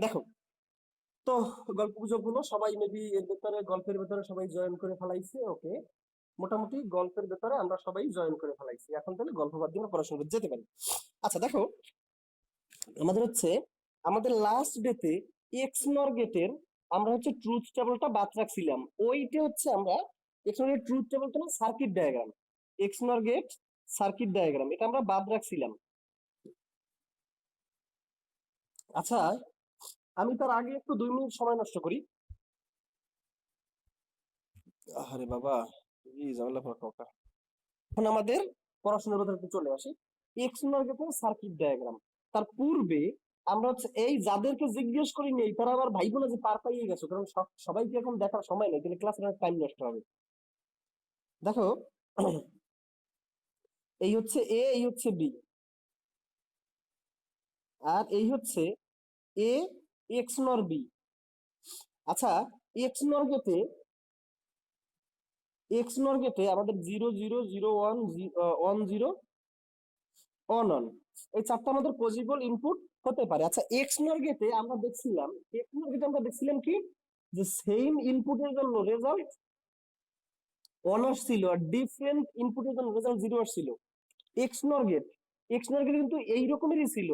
দেখো, তো গল্প গুজব হলো, সবাই মেবি এর ভেতরে, গল্পের ভেতরে সবাই জয়েন করে ফেলাইছে। ওকে, মোটামুটি গল্পের ভেতরে আমরা সবাই জয়েন করে ফেলাইছি। এখন তাহলে গল্প বাদ দিয়ে আমরা পড়াশোনা করতে যেতে পারি। আচ্ছা দেখো, আমাদের হচ্ছে আমাদের লাস্ট ডেতে এক্স নর গেটের আমরা হচ্ছে ট্রুথ টেবলটা বাদ রাখছিলাম। ওইটা হচ্ছে আমরা এক্স নর গেট ট্রুথ টেবলটা না, সার্কিট ডায়াগ্রাম, এক্স নর গেট সার্কিট ডায়াগ্রাম, এটা আমরা বাদ রাখছিলাম। আচ্ছা, আমি তার আগে একটু 2 মিনিট সময় নষ্ট করি। আরে বাবা, কি ঝামেলা ফাঁকা। এখন আমাদের পড়াশোনার ভেতরে একটু চলে আসি। এক্স নর গেটের সার্কিট ডায়াগ্রাম, তার পূর্বে আমরা হচ্ছে এই যাদেরকে জিজ্ঞেস করি নেই তারা আবার ভাইবো না যে পার পাইয়ে গেছো, কারণ সবাইকে এখন দেখার সময় নেই, তাহলে ক্লাসের অনেক টাইম নষ্ট হবে। দেখো, এই হচ্ছে এ, এই হচ্ছে বি, আর এই হচ্ছে এ এক্স নর বি। আচ্ছা, এক্স নর গেটে আমাদের 0 0 0 1 1 0 অন অন, এই চারটা আমাদের পসিবল ইনপুট হতে পারে। আচ্ছা, এক্স নর গেটে আমরা দেখছিলাম কি, যে সেম ইনপুটের জন্য রেজাল্ট অন আসছিল, আর ডিফারেন্ট ইনপুটের জন্য রেজাল্ট 0 আসছিল। এক্স নর গেট কিন্তু এই রকমেরই ছিল,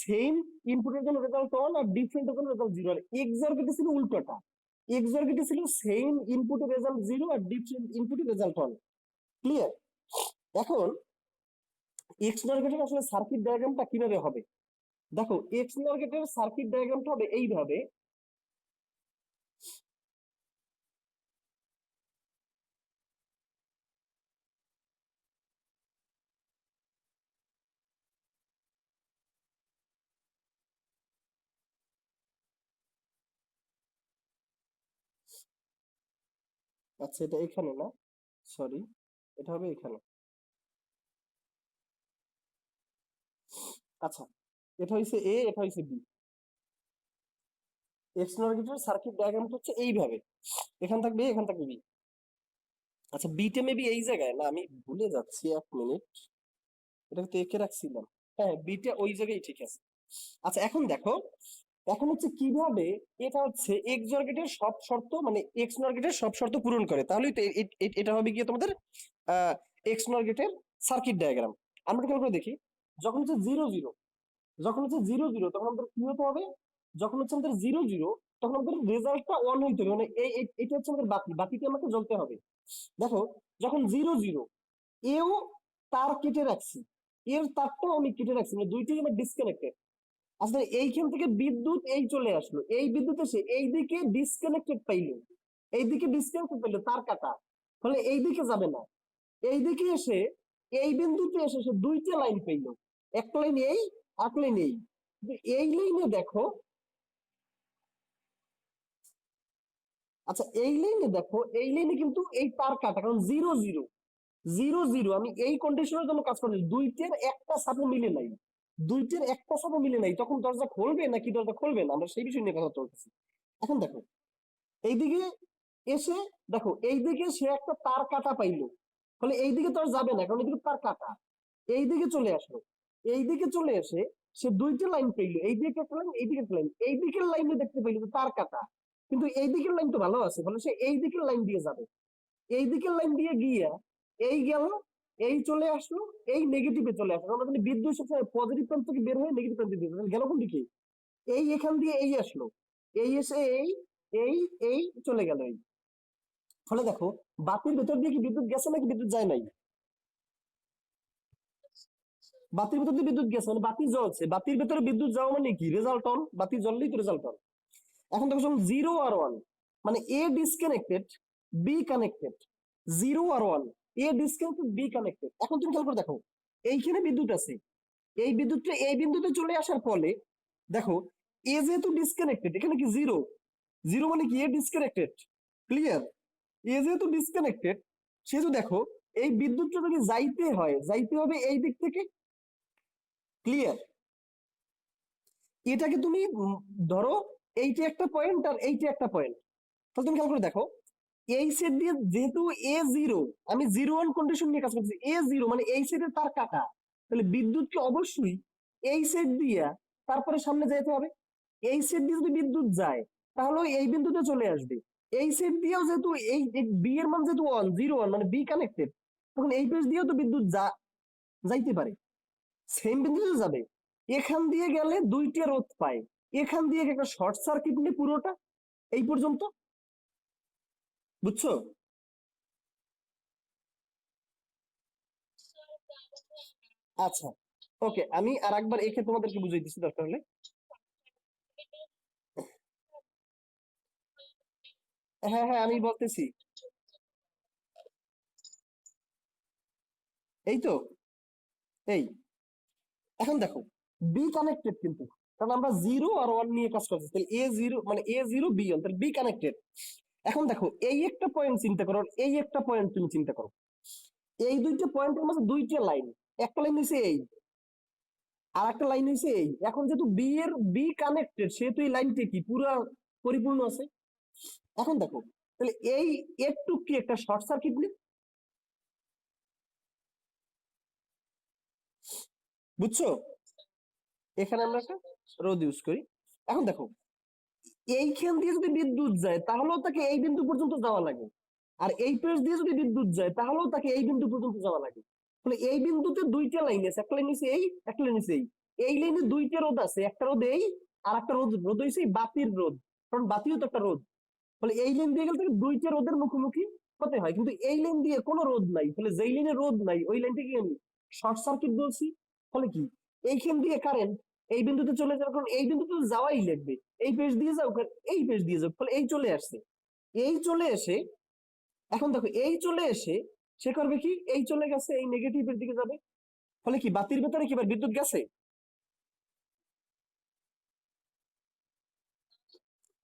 সেম ইনপুটের জন্য রেজাল্ট অন আর ডিফারেন্টের জন্য রেজাল্ট 0। আর এক্সর গেটে ছিল উল্টোটা, এক্সর গেটে ছিল সেম ইনপুটের রেজাল্ট 0 আর ডিফারেন্ট ইনপুটের রেজাল্ট অন। ক্লিয়ার? এখন এক্স নর গেটের আসলে সার্কিট ডায়াগ্রামটা কিভাবে হবে? দেখো, এক্স নর গেটের সার্কিট ডায়াগ্রামটা হবে এইভাবে। আচ্ছা, এটা এখানে না, সরি, এটা হবে এখানে। আচ্ছা, এটা হইছে এ, এটা হইছে বি। এক্স নর গেটের সার্কিট ডায়াগ্রামটা হচ্ছে এইভাবে, এখান থাকবে এ, এখান থাকবে বি। আচ্ছা, বিটা মেবি এই জায়গায় না, আমি ভুলে যাচ্ছি, 1 মিনিট, এটা তো একে রাখছিলাম। হ্যাঁ, বিটা ওই জায়গায় ঠিক আছে। আচ্ছা, এখন দেখো, এখন হচ্ছে কিভাবে এটা হচ্ছে এক্স নর গেটের সব শর্ত, মানে এক্স নর গেটের সব শর্ত পূরণ করে, তাহলেই তো এটা হবে গিয়ে তোমাদের এক্স নর গেটের সার্কিট ডায়াগ্রাম। আমরা খেয়াল করে দেখি, যখন হচ্ছে 0 0, তখন আমাদের কি হতে হবে? যখন হচ্ছে আমাদের 0 0, তখন আমাদের রেজাল্টটা অন হইতে হবে, মানে এটা হচ্ছে আমাদের বাতিটি আমাকে জ্বলতে হবে। দেখো, যখন 0 0, এও তার কেটে রাখছি, এর তারটাও আমি কেটে রাখছি, মানে দুইটাই আমার ডিসকানেক্টেড। আসলে এইখান থেকে বিদ্যুৎ এই চলে আসলো, এই বিদ্যুৎ এসে এইদিকে ডিসকানেক্টেড পাইলো, এইদিকে ডিসকানেক্টেড পাইলো, তার কাটা, ফলে এইদিকে যাবে না। এইদিকে এসে এই বিন্দুতে এসে সে দুইটা লাইন পাইলো, একটা লাইন এই, এক লাইন এই। এই লাইনে দেখো, আচ্ছা এই লাইনে দেখো, এই লাইনে কিন্তু এই তার কাটা, কারণ 0 0 আমি এই কন্ডিশনের জন্য কাজ করছি, দুইটার একটা সাপও মিলে নাই, তখন দরজা খুলবে নাকি দরজা খুলবে না, আমরা সেই বিষয় নিয়ে কথা চলতেছি। এখন দেখো, এইদিকে এসে দেখো, এইদিকে সে একটা তার কাটা পাইলো, ফলে এইদিকে তো আর যাবে না, কারণ এদিকে তার কাটা। এইদিকে চলে আসলো, এইদিকে চলে এসে সে দুইটা লাইন পেইলো, এইদিকে একটা লাইন, এইদিকে একটা লাইন, এইদিকের লাইনে দেখতে পেইলো যে তার কাটা, কিন্তু এই দিকের লাইন তো ভালো আছে, ফলে সে এই দিকের লাইন দিয়ে যাবে। এই দিকের লাইন দিয়ে গিয়া এই গেল, এই চলে আসলো, এই নেগেটিভে চলে আসলো। আমরা জানি বিদ্যুৎ সবসময় পজিটিভ প্রান্ত থেকে বের হয়ে নেগেটিভ প্রান্তে দিয়ে গেল কোন দিকে? এই এখান দিয়ে এই আসলো, এই এসে এই, এই এই চলে গেল এই। ফলে দেখো, বাতির ভেতর দিয়ে কি বিদ্যুৎ গেছে নাকি বিদ্যুৎ যায় নাই? বাতির ভেতর দিয়ে বিদ্যুৎ গেছে, মানে বাতি জ্বলছে, বাতির ভেতরে বিদ্যুৎ যাওয়া মানে কি? রেজাল্ট অন, বাতি জ্বললেই তো রেজাল্ট অন। এখন দেখো, যখন 0 আর 1, মানে এ ডিসকানেক্টেড, বি কানেক্টেড, 0 আর 1, এ ডিসকানেক্টেড, বি কানেক্টেড। এখন তুমি খেয়াল করে দেখো, এইখানে বিদ্যুৎ আছে, এই বিদ্যুৎটা এই বিন্দুতে চলে আসার ফলে দেখো, এ যেহেতু ডিসকানেক্টেড, এখানে কি 0 0 মানে কি? এ ডিসকানেক্টেড। ক্লিয়ার? এ যেহেতু ডিসকানেক্টেড, সেহেতু দেখো, এই বিদ্যুৎটা যদি যাইতে হয়, যাইতে হবে এই দিক থেকে। ক্লিয়ার? এটাকে তুমি ধরো, এইটা একটা পয়েন্ট আর এইটা একটা পয়েন্ট, তাহলে তুমি খেয়াল করে দেখো, এই সেট দিয়ে যেহেতু A0, আমি 0 1 কন্ডিশন নিয়ে কাজ করছি, A0 মানে এই সেটের তার কাটা, তাহলে বিদ্যুৎকে অবশ্যই এই সেট দিয়া তারপরে সামনে যেতে হবে। এই সেট দিয়ে যদি বিদ্যুৎ যায় তাহলে এই বিন্দুতে চলে আসবে। এই সেট দিয়েও যেহেতু এই বি এর মান যেহেতু 1 0 1 মানে বি কানেক্টেড, তখন এই পেজ দিয়েও তো বিদ্যুৎ যাইতে পারে, সেম বিন্দুতে যাবে। এখান দিয়ে গেলে দুইটা রোধ পায়, এখান দিয়ে একটা শর্ট সার্কিট নিয়ে পুরোটা এই পর্যন্ত। বুঝছো? আচ্ছা, ওকে, আমি আর একবার একে তোমাদেরকে বুঝাই দিচ্ছি দরকার হলে। হ্যাঁ হ্যাঁ, আমি বলতেছি। এই তো, এই, এখন দেখো, বি কানেক্টেড কিন্তু, কারণ আমরা 0 আর 1 নিয়ে কাজ করছি, তাহলে A0 মানে A0 B1, তাহলে বি কানেক্টেড। এখন দেখো, এই একটা পয়েন্ট চিন্তা করো, এই একটা পয়েন্ট তুমি চিন্তা করো, এই দুইটা পয়েন্টের মাঝে দুইটা লাইন, একটা লাইন হইছে এই, আর একটা লাইন হইছে এই। এখন যেহেতু বি কানেক্টেড, সেহেতু এই লাইনটা কি পুরা পরিপূর্ণ আছে। এখন দেখো, তাহলে এই একটু কি একটা শর্ট সার্কিট নেই? বুঝছো? এখানে আমরা একটা রোধ ইউজ করি। এখন দেখো, এইখান দিয়ে যদি বিদ্যুৎ যায় তাহলেও তাকে এই বিন্দু পর্যন্ত যাওয়া লাগে, আর এই পেজ দিয়ে যদি বিদ্যুৎ যায় তাহলেও তাকে এই বিন্দু পর্যন্ত যাওয়া লাগে। তাহলে এই বিন্দুতে দুইটা লাইন আছে, একটা লাইন আছে এই, একটা লাইন আছে এই। এই লাইনে দুইটা রোধ আছে, একটা রোধ এই, আর একটা রোধ রোধ হয়েছে এই বাতির রোধ, কারণ বাতিও তো একটা রোধ। ফলে এই লাইন দিয়ে গেলে তাকে দুইটা রোধের মুখোমুখি হতে হয়, কিন্তু এই লাইন দিয়ে কোনো রোধ নাই, ফলে যেই লাইনে রোধ নাই ওই লাইনটাকে আমি শর্ট সার্কিট বলছি। ফলে কি, এইখান দিয়ে কারেন্ট এই বিন্দুতে চলে যাবে, কারণ এই বিন্দুতে যাওয়াই লাগবে, এই পেজ দিয়ে যাও এই পেজ দিয়ে যাও, ফলে এই চলে আসছে। এই চলে এসে, এখন দেখো, এই চলে এসে সে করবে কি, এই চলে গেছে, এই নেগেটিভের দিকে যাবে। ফলে কি, বাতির ভেতরে কি এবার বিদ্যুৎ গেছে?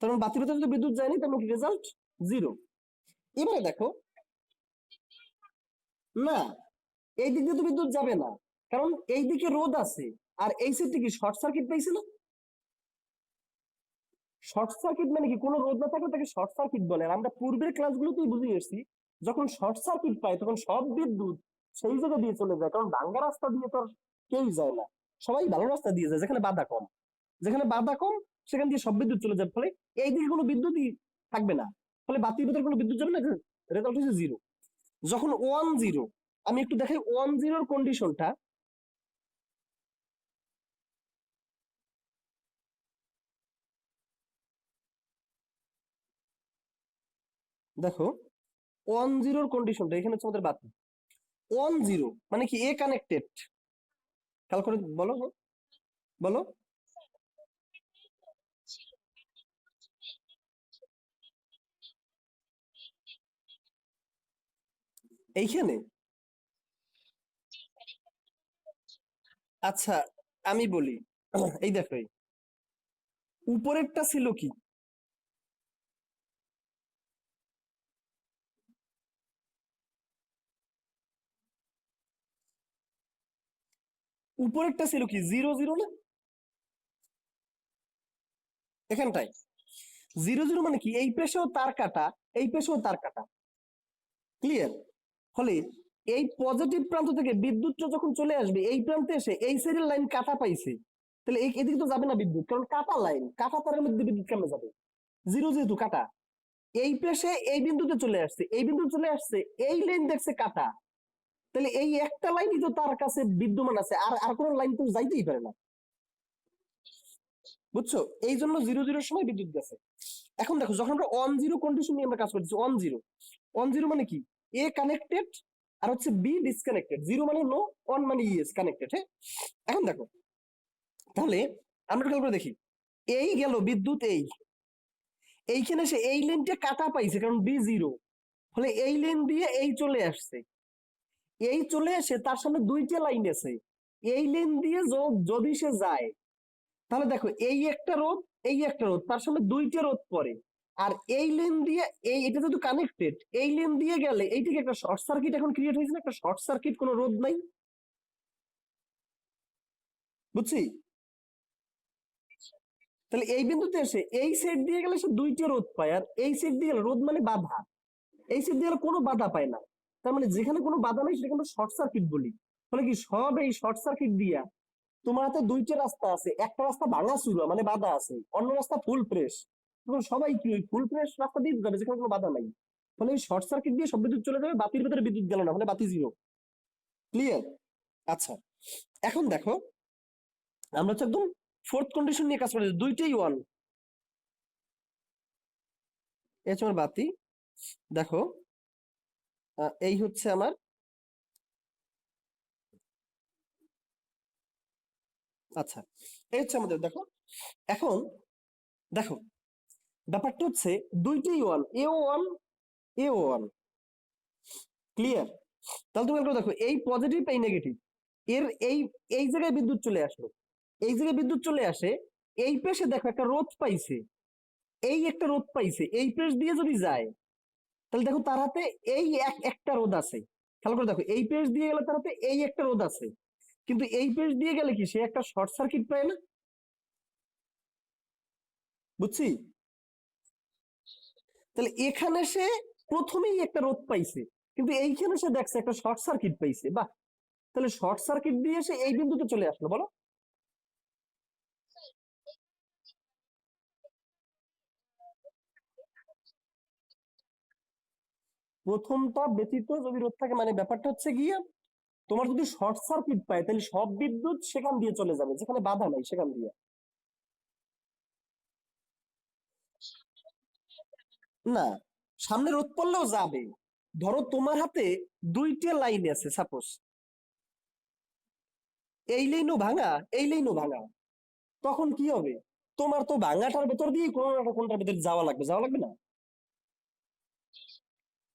তখন বাতির ভেতরে যদি বিদ্যুৎ যায়নি, তখন কি রেজাল্ট? 0। এবারে দেখো, না, এই দিক দিয়ে তো বিদ্যুৎ যাবে না, কারণ এই দিকে রোদ আছে, আর এই সাইডে কি শর্ট সার্কিট পাইছে না? শর্ট সার্কিট মানে কি, কোনো রোদ না থাকলে তাকে শর্ট সার্কিট বলে। আর আমরা পূর্বের ক্লাসগুলোতেই বুঝিয়ে এসেছি, যখন শর্ট সার্কিট পায় তখন সব বিদ্যুৎ সেই জায়গা দিয়ে চলে যায়, কারণ ভাঙ্গা রাস্তা দিয়ে তো আর কেউই যায় না, সবাই ভালো রাস্তা দিয়ে যায়, যেখানে বাধা কম। যেখানে বাধা কম সেখান দিয়ে সব বিদ্যুৎ চলে যাবে, ফলে এই দিকে কোনো বিদ্যুৎই থাকবে না, ফলে বাতির ভিতরে কোনো বিদ্যুৎ যাবে না, রেজাল্ট হচ্ছে 0। যখন 1 0, আমি একটু দেখাই 1 0 কন্ডিশনটা। দেখো, 1 0 কন্ডিশনটা এখানে হচ্ছে আমাদের বাতি। 1 0 মানে কি, এ কানেক্টেড। খেয়াল করে বলো, হ্যাঁ, বলো। এইখানে, আচ্ছা, আমি বলি, এই দেখো, এই উপরেরটা ছিল কি, উপরেরটা ছিল কি 0 0 না? এখানটায় 0 0 মানে কি, এই পেশেও তার কাটা, এই পেশেও তার কাটা, ক্লিয়ার? ফলে এই পজিটিভ প্রান্ত থেকে বিদ্যুৎটা যখন চলে আসবে এই প্রান্তে এসে এই সাইডের লাইন কাটা পাইছে, তাহলে এদিকে তো যাবে না বিদ্যুৎ, কারণ কাটা লাইন, কাটা তারের মধ্যে বিদ্যুৎ কেমনে যাবে? 0 যেহেতু কাটা, এই পেশে এই বিন্দুতে চলে আসছে, এই বিন্দু চলে আসছে, এই লাইন দেখছে কাটা, তাহলে এই একটা লাইনই তো তার কাছে বিদ্যমান আছে, আর আর কোনো লাইন তো যাইতেই পারে না। বুঝছো? এই জন্য 0 0 সময় বিদ্যুৎ গেছে। এখন দেখো, যখন আমরা 1 0 কন্ডিশন নিয়ে আমরা কাজ করছি, 1 0 মানে কি, এ কানেক্টেড আর হচ্ছে বি ডিসকানেক্টেড, 0 মানে নো, 1 মানে ইয়েস কানেক্টেড। হ্যাঁ, এখন দেখো, তাহলে আমরা খেয়াল করে দেখি, এই গেল বিদ্যুৎ, এইখানে সে এই লাইনটা কাটা পাইছে, কারণ B0, ফলে এই লাইন দিয়ে এই চলে আসছে, এই চলে এসে তার সামনে দুইটা লাইন আছে, এই লাইন দিয়ে যদি সে যায়, তাহলে দেখো, এই একটা রোধ, এই একটা রোধ, তার সামনে দুইটা রোধ পড়ে, আর এই লেন দিয়ে এই, এটা যেহেতু কানেক্টেড, এই লেন দিয়ে গেলে এইদিকে একটা শর্ট সার্কিট এখন ক্রিয়েট হয়েছে না, একটা শর্ট সার্কিট, কোনো রোধ নাই। বুঝছি? তাহলে এই বিন্দুতে এসে এই সাইড দিয়ে গেলে সে দুইটা রোধ পায়, আর এই সাইড দিয়ে গেলে, রোধ মানে বাধা, এই সাইড দিয়ে গেলে কোনো বাধা পায় না। তার মানে যেখানে কোনো বাধা নেই সেখানে শর্ট সার্কিট বলি। ফলে কি, সব এই শর্ট সার্কিট দিয়া তোমার হাতে দুইটা রাস্তা আছে, একটা রাস্তা ভাঙা চূড়া মানে বাধা আছে, অন্য রাস্তা ফুল ফ্রেশ। তখন সবাই কি ওই ফুল ফ্রেশ রাস্তা দিয়ে যাবে যেখানে কোনো বাধা নাই। ফলে এই শর্ট সার্কিট দিয়ে সব বিদ্যুৎ চলে যাবে, বাতির ভিতরে বিদ্যুৎ গেল না, মানে বাতি জিরো। ক্লিয়ার? আচ্ছা, এখন দেখো আমরা হচ্ছে একদম ফোর্থ কন্ডিশন নিয়ে কাজ করি, দুইটাই ওয়ান। এই হচ্ছে আমার বাতি, দেখো এই হচ্ছে আমার, আচ্ছা এই হচ্ছে আমাদের, দেখো এখন দেখো ব্যাপারটা হচ্ছে দুইটাই ওয়ান, এও ওয়ান এও ওয়ান। ক্লিয়ার? তাহলে তুমি একটু দেখো, এই পজিটিভ এই নেগেটিভ, এর এই এই জায়গায় বিদ্যুৎ চলে আসলো, এই জায়গায় বিদ্যুৎ চলে আসে, এই পেশে দেখো একটা রোধ পাইছে, এই একটা রোধ পাইছে, এই পেশ দিয়ে যদি যায় তাহলে দেখো তার হাতে এই একটা রোধ আছে। খেয়াল করে দেখো, এই পেশ দিয়ে গেলে তার হাতে এই একটা রোধ আছে, কিন্তু এই পেশ দিয়ে গেলে কি সে একটা শর্ট সার্কিট পায় না? বুঝছি? তাহলে এখানে সে প্রথমেই একটা রোধ পাইছে, কিন্তু এইখানে সে দেখছে একটা শর্ট সার্কিট পাইছে, বাহ, তাহলে শর্ট সার্কিট দিয়ে সে এই বিন্দুতে চলে আসলো। বলো, প্রথমটা ব্যতীত যদি রোধ থাকে, মানে ব্যাপারটা হচ্ছে গিয়ে তোমার যদি শর্ট সার্কিট পায় তাহলে সব বিদ্যুৎ সেখান দিয়ে চলে যাবে যেখানে বাধা নাই, সেখান দিয়ে। না, সামনে রোধ পড়লেও যাবে। ধরো তোমার হাতে দুইটা লাইন আছে সাপোজ, এই লাইনও ভাঙা, এই লাইনও ভাঙা, তখন কি হবে? তোমার তো ভাঙাটার ভেতর দিয়ে কোনো না কোনটার ভেতর যাওয়া লাগবে, যাওয়া লাগবে না?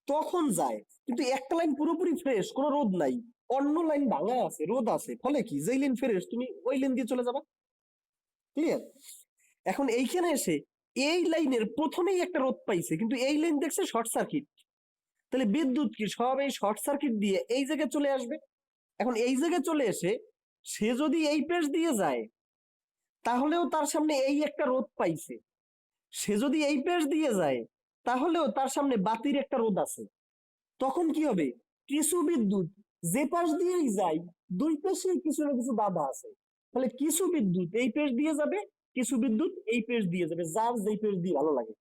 তখন যায়। কিন্তু একটা লাইন পুরোপুরি ফ্রেশ, কোনো রোদ নাই, অন্য লাইন ভাঙা আছে, রোদ আছে, ফলে কি যেই লাইন ফ্রেশ তুমি ওই লাইন দিয়ে চলে যাবা। ক্লিয়ার? এখন এইখানে এসে এই লাইনের প্রথমেই একটা রোদ পাইছে, কিন্তু এই লাইন দেখছে শর্ট সার্কিট, তাহলে বিদ্যুৎ কি সব এই শর্ট সার্কিট দিয়ে এই জায়গায় চলে আসবে। এখন এই জায়গায় চলে এসে সে যদি এই পেশ দিয়ে যায় তাহলেও তার সামনে এই একটা রোদ পাইছে, সে যদি এই পেশ দিয়ে যায় তাহলেও তার সামনে বাতির একটা রোদ আছে। তখন কি হবে? কিছু বিদ্যুৎ যে পাশ দিয়েই যায়, দুই পাশে কিছু না কিছু বাধা আছে, তাহলে কিছু বিদ্যুৎ এই পেশ দিয়ে যাবে, কিছু বিদ্যুৎ এই পেশ দিয়ে যাবে, যার যেই পেশ দিয়ে ভালো লাগে।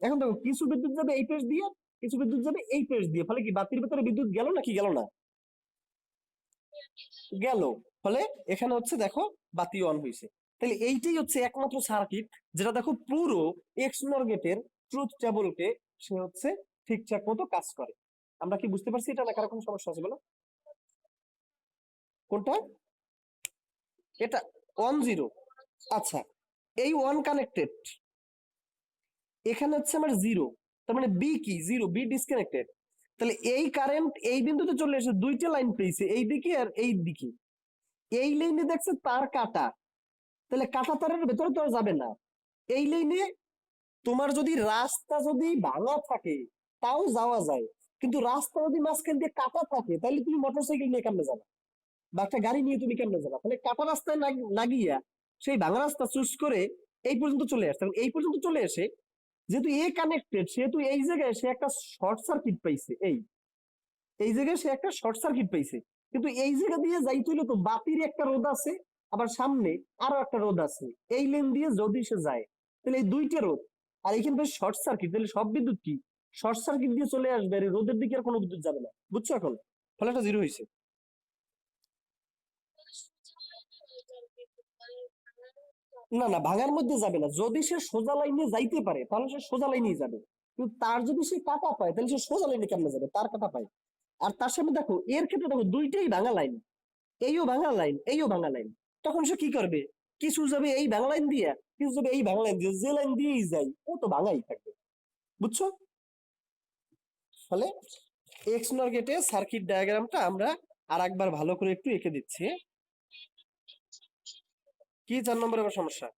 এখন দেখো, কিছু বিদ্যুৎ যাবে এই পেশ দিয়ে, কিছু বিদ্যুৎ যাবে এই পেশ দিয়ে, ফলে কি বাতির ভেতরে বিদ্যুৎ গেল নাকি গেল না? গেল। ফলে এখানে হচ্ছে দেখো বাতি অন হয়েছে। তাহলে এইটাই হচ্ছে একমাত্র সার্কিট যেটা দেখো পুরো এক্স নর গেটের ট্রুথ টেবলকে সে হচ্ছে ঠিকঠাক মতো কাজ করে। আমরা কি বুঝতে পারছি এটা, না কারো কোনো সমস্যা আছে বলো? কোনটা? এটা ওয়ান জিরো। আচ্ছা, এই ওয়ান কানেক্টেড, এখানে হচ্ছে আমার জিরো, তার মানে বি কি জিরো, বি ডিসকানেক্টেড। তাহলে এই কারেন্ট এই বিন্দুতে চলে এসে দুইটা লাইন পেয়েছে, এই দিকে আর এই দিকে, এই লাইনে দেখছে তার কাটা, তাহলে কাটা তারের ভেতরে তো আর যাবে না। এই লাইনে তোমার যদি রাস্তা যদি ভাঙা থাকে তাও যাওয়া যায়, কিন্তু রাস্তা যদি মাঝখান দিয়ে কাটা থাকে তাহলে তুমি মোটরসাইকেল নিয়ে কেমনে যাবে, বা একটা গাড়ি নিয়ে তুমি কেমনে যাবা? তাহলে কাটা রাস্তায় না গিয়া সেই ভাঙা রাস্তা চুজ করে এই পর্যন্ত চলে আসতে, এই পর্যন্ত চলে এসে যেহেতু এ কানেক্টেড সেহেতু এই জায়গায় সে একটা শর্ট সার্কিট পাইছে, এই জায়গায় সে একটা শর্ট সার্কিট পাইছে। কিন্তু এই জায়গা দিয়ে যাইতে হইলে তো বাতির একটা রোধ আছে, আবার সামনে আরো একটা রোধ আছে, এই লেন দিয়ে যদি সে যায় তাহলে এই দুইটা রোধ, আর এইখানে শর্ট সার্কিট, তাহলে সব বিদ্যুৎ কি শর্ট সার্কিট দিয়ে চলে আসবে, আর এই রোদের দিকে আর কোনো বিদ্যুৎ যাবে না। বুঝছো এখন? ফলে একটা জিরো হয়েছে। না না, ভাঙার মধ্যে যাবে না, যদি সে সোজা লাইনে যাইতে পারে তাহলে সে সোজা লাইনেই যাবে, কিন্তু তার যদি সে কাটা পায় তাহলে সে সোজা লাইনে কেমনে যাবে, তার কাটা পায়। আর তার সামনে দেখো এর ক্ষেত্রে দেখো দুইটাই ভাঙা লাইন, এইও ভাঙা লাইন এইও ভাঙা লাইন, তখন সে কি করবে? কিছু যাবে এই ভাঙা লাইন দিয়ে, কিছু যাবে এই ভাঙা লাইন দিয়ে, যে লাইন দিয়েই যাই ও তো ভাঙাই থাকবে। বুঝছো? ফলে এক্স নর গেটে সার্কিট ডায়াগ্রামটা আমরা আর একবার ভালো করে একটু এঁকে দিচ্ছি। কি 4 নম্বরে আবার সমস্যা?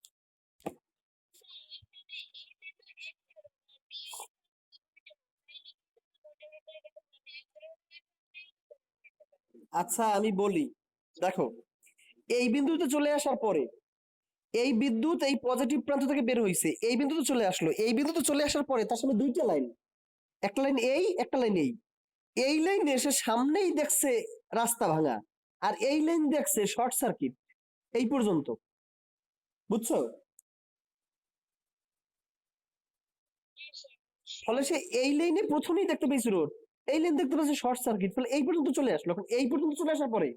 আচ্ছা আমি বলি, দেখো এই বিন্দুতে চলে আসার পরে এই বিদ্যুৎ এই পজিটিভ প্রান্ত থেকে বের হয়েছে, এই বিন্দুতে চলে আসলো, এই বিন্দুতে চলে আসার পরে তার সামনে দুইটা লাইন, একটা লাইন এই একটা লাইন এই লাইনে এসে সামনেই দেখছে রাস্তা ভাঙা, আর এই লাইন দেখছে শর্ট সার্কিট, এই পর্যন্ত, বুঝছো? ফলে সে এই লাইনে প্রথমেই দেখতে পেয়েছে রোড, এই লাইন দেখতে পাচ্ছে শর্ট সার্কিট, ফলে এই পর্যন্ত চলে আসলো। এখন এই পর্যন্ত চলে আসার পরে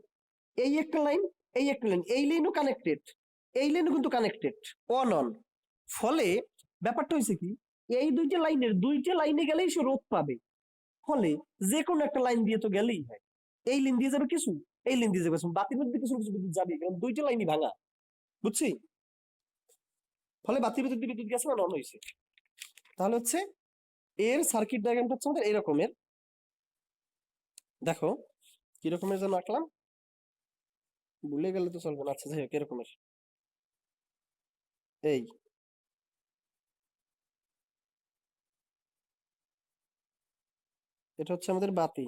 এই একটা লাইন, এই একটা লাইন, এই লাইনও কানেক্টেড, এই লাইনও কিন্তু কানেক্টেড, অন অন। ফলে ব্যাপারটা হয়েছে কি, এই দুইটা লাইনে গেলেই সে রোধ পাবে। ফলে যে কোনো একটা লাইন দিয়ে তো গেলেই হয়। এই লাইন দিয়ে যাবে কিছু, এই লাইন দিয়ে যাবে কিছু, বাতির মধ্যে কিছু কিছু বিদ্যুৎ যাবে, কারণ দুইটা লাইনই ভাঙা, বুঝছি? ফলে বাতির ভিতর দিয়ে বিদ্যুৎ গেছে মানে অন হয়েছে। তাহলে হচ্ছে এর সার্কিট ডায়াগ্রামটা হচ্ছে আমাদের এরকমের। দেখো কিরকমের যেন আঁকলাম, ভুলে গেলে তো চলবে না। আচ্ছা যাই হোক, এরকমের। এই এটা হচ্ছে আমাদের বাতি,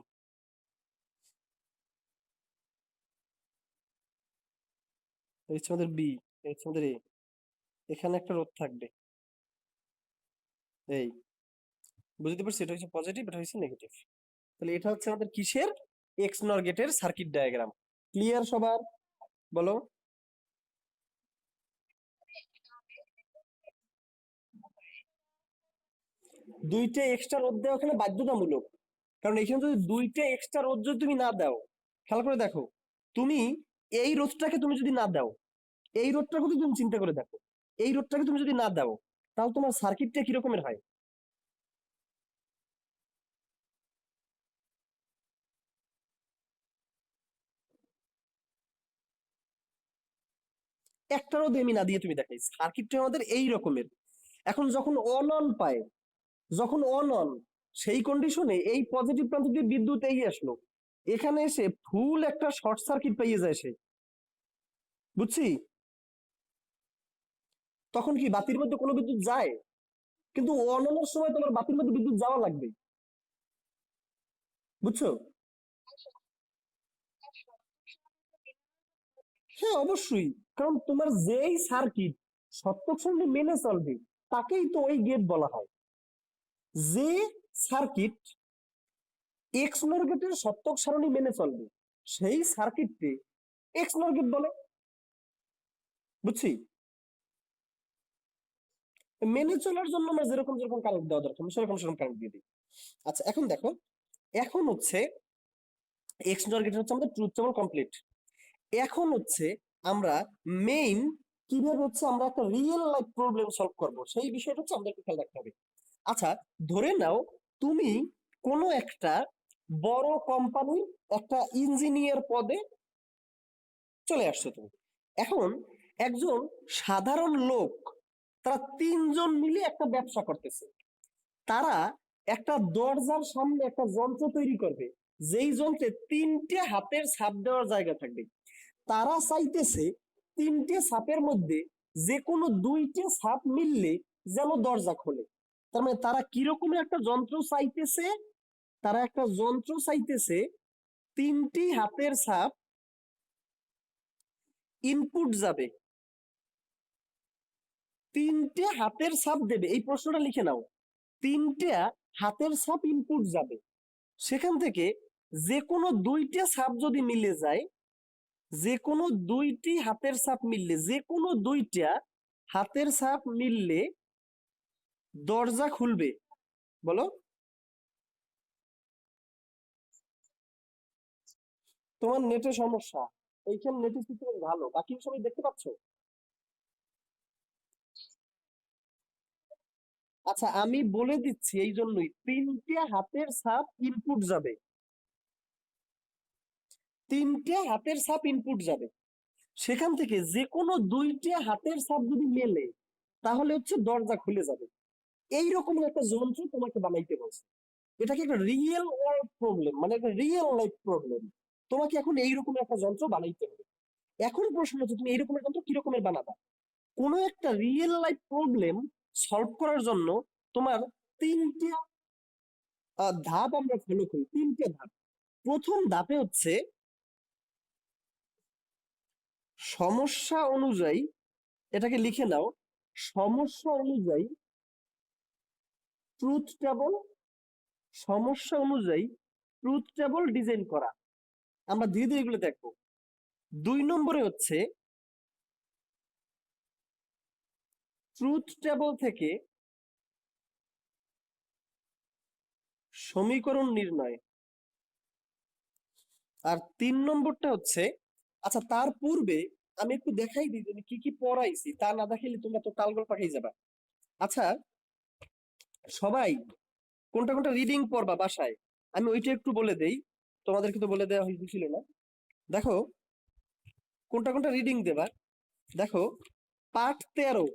এই হচ্ছে আমাদের বি, এই হচ্ছে আমাদের এ। এখানে একটা রোধ থাকবে, এই, বুঝতে পারছি? এটা হচ্ছে পজিটিভ, এটা হচ্ছে নেগেটিভ। তাহলে এটা হচ্ছে আমাদের কিসের, এক্স নর গেটের সার্কিট ডায়াগ্রাম। ক্লিয়ার সবার? বলো। দুইটা এক্সট্রা রোধ দেওয়া এখানে বাধ্যতামূলক, কারণ এখানে যদি দুইটা এক্সট্রা রোধ যদি তুমি না দাও, খেয়াল করে দেখো, তুমি এই রোধটাকে তুমি যদি না দাও, এই রোধটাকে যদি তুমি চিন্তা করে দেখো, এই রোধটাকে তুমি যদি না দাও, তাহলে তোমার সার্কিটটা কিরকমের হয়? একটা রোধ আমি না দিয়ে তুমি দেখাই, সার্কিটটা আমাদের এই রকমের। এখন যখন অন অন পায়, যখন অন অন, সেই কন্ডিশনে এই পজিটিভ প্রান্ত দিয়ে বিদ্যুৎ এই আসলো, এখানে এসে ফুল একটা শর্ট সার্কিট পেয়ে যায় সে, বুঝছি? তখন কি বাতির মধ্যে কোনো বিদ্যুৎ যায়? কিন্তু অন অনের সময় তোমার বাতির মধ্যে বিদ্যুৎ যাওয়া লাগবে, বুঝছো? হ্যাঁ অবশ্যই, কারণ তোমার যেই সার্কিট সত্যক সঙ্গে মেনে চলবে, তাকেই তো ওই গেট বলা হয়। যে সার্কিট এক্স নর গেটের সত্যক সারণী মেনে চলবে, সেই সার্কিটকে এক্স নর গেট বলে, বুঝছি? মেনে চলার জন্য আমরা যেরকম যেরকম কারেন্ট দেওয়া দরকার আমরা সেরকম সেরকম কারেন্ট দিয়ে দিই। আচ্ছা এখন দেখো, এখন হচ্ছে এক্স নর গেটের হচ্ছে আমাদের ট্রুথ টেবল কমপ্লিট। এখন হচ্ছে আমরা মেইন কিভাবে হচ্ছে আমরা একটা রিয়েল লাইফ প্রবলেম সলভ করব, সেই বিষয়টা হচ্ছে আমাদেরকে খেয়াল রাখতে হবে। আচ্ছা, ধরে নাও তুমি কোনো একটা বড় কোম্পানির একটা ইঞ্জিনিয়ার পদে চলে আসছো তুমি। এখন একজন সাধারণ লোক, তারা তিনজন মিলে একটা ব্যবসা করতেছে। তারা একটা দরজার সামনে একটা যন্ত্র তৈরি করবে, যেই যন্ত্রে তিনটে হাতের ছাপ দেওয়ার জায়গা থাকবে। তারা চাইতেছে তিনটে ছাপের মধ্যে যে কোনো দুইটে ছাপ মিললে যেন দরজা খোলে। তার মানে তারা কিরকম একটা যন্ত্র চাইতেছে, তারা একটা যন্ত্র চাইতেছে তিনটি হাতের ছাপ ইনপুট যাবে, তিনটে হাতের ছাপ দেবে, এই প্রশ্নটা লিখে নাও। তিনটা হাতের ছাপ ইনপুট যাবে, সেখান থেকে যে কোনো দুইটা ছাপ যদি মিলে যায়, যে কোনো দুইটি হাতের ছাপ মিললে, যে কোনো দুইটা হাতের ছাপ মিললে দরজা খুলবে। বলো। তোমার নেটে সমস্যা, এইখানে নেটের সিস্টেম ভালো, বাকি সবাই দেখতে পাচ্ছ? আচ্ছা আমি বলে দিচ্ছি, এই জন্যই তিনটে হাতের ছাপ ইনপুট যাবে, তিনটে হাতের ছাপ ইনপুট যাবে, সেখান থেকে যে কোনো দুইটা হাতের ছাপ যদি মেলে, তাহলে হচ্ছে দরজা খুলে যাবে। এইরকম একটা যন্ত্র তোমাকে বানাইতে বলছে। এটা কি একটা রিয়েল ওয়ার্ল্ড প্রবলেম, মানে একটা রিয়েল লাইফ প্রবলেম। তোমাকে এখন এইরকম একটা যন্ত্র বানাইতে হবে। এখন প্রশ্ন হচ্ছে তুমি এইরকম যন্ত্র কিরকমের বানাবা? কোনো একটা রিয়েল লাইফ প্রবলেম সলভ করার জন্য তোমার তিনটে ধাপ আমরা ফলো করি, তিনটে ধাপ। প্রথম ধাপে হচ্ছে সমস্যা অনুযায়ী, এটাকে লিখে নাও, সমস্যা অনুযায়ী ট্রুথ টেবল, সমস্যা অনুযায়ী ট্রুথ টেবল ডিজাইন করা। আমরা ধীরে ধীরে এগুলো দেখবো। দুই নম্বরে হচ্ছে ট্রুথ টেবল থেকে সমীকরণ নির্ণয়। আর 3 নম্বরটা হচ্ছে, আচ্ছা তার পূর্বে আমি একটু দেখাই দিই যে কি কি পড়াইছি, তা না দেখাইলে তোমরা তো টালগোল পাঠিয়ে যাবা। আচ্ছা সবাই কোনটা কোনটা রিডিং পড়বা বাসায়, আমি ওইটা একটু বলে দেই, তোমাদেরকে তো বলে দেওয়া হয়েছিল না। দেখো কোনটা কোনটা রিডিং দেবা। দেখো পাঠ 13,